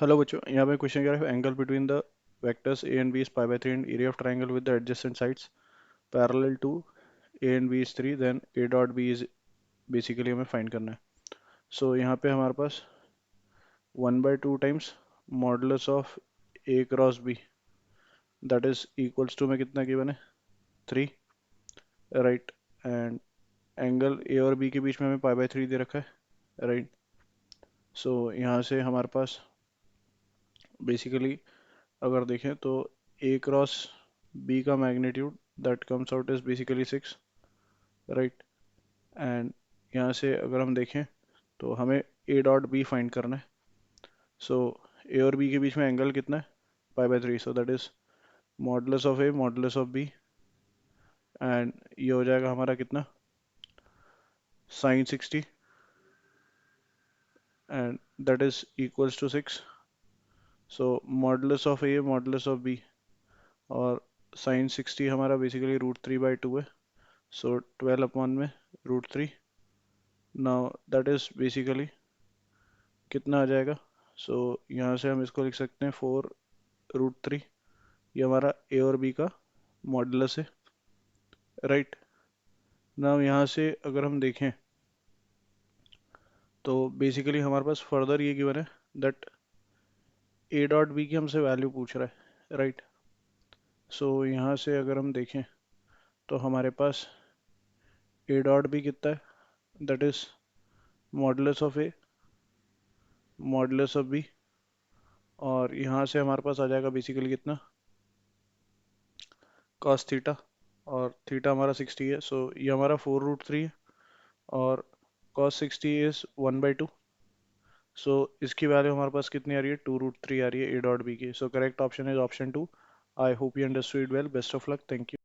Hello बच्चों, यहाँ पे क्वेश्चन क्या है? Angle between the vectors A and B is pi by 3 and area of triangle with the adjacent sides parallel to A and B is 3, then A dot B is basically हमें find करना है। So यहाँ पे हमारे पास 1/2 times modulus of A cross B that is equals to में कितना given है? 3, राइट। एंड एंगल ए और बी के बीच में हमें पाई बाय 3 दे रखा है, राइट। सो यहाँ से हमारे पास बेसिकली अगर देखें तो ए क्रॉस बी का magnitude that comes out is basically 6, right. And यहाँ से अगर हम देखें तो हमें ए डॉट बी फाइंड करना है। सो ए और बी के बीच में एंगल कितना है? Pi by 3, so that is modulus of A modulus of B, and ये हो जाएगा हमारा कितना? Sine 60, and that is equals to 6। So modulus of A modulus of B और साइन 60 हमारा बेसिकली √3/2 है। सो 12 अपॉन में √3। नाउ दैट इज बेसिकली कितना आ जाएगा? सो यहाँ से हम इसको लिख सकते हैं 4√3। ये हमारा ए और बी का मॉडुलस है, राइट। नाउ यहाँ से अगर हम देखें तो बेसिकली हमारे पास फर्दर ये गिवन है दैट ए डॉट बी की हमसे वैल्यू पूछ रहा है, राइट। सो यहाँ से अगर हम देखें तो हमारे पास ए डॉट बी कितना है? That is modulus of A modulus of B, और यहाँ से हमारे पास आ जाएगा बेसिकली कितना? कॉस थीटा, और थीटा हमारा 60 है। सो ये हमारा 4√3 है, और कॉस 60 इज 1/2। सो इसकी वैल्यू हमारे पास कितनी आ रही है? 2√3 आ रही है ए डॉट बी की। So correct option is option 2। I hope you understood well. Best of luck. Thank you.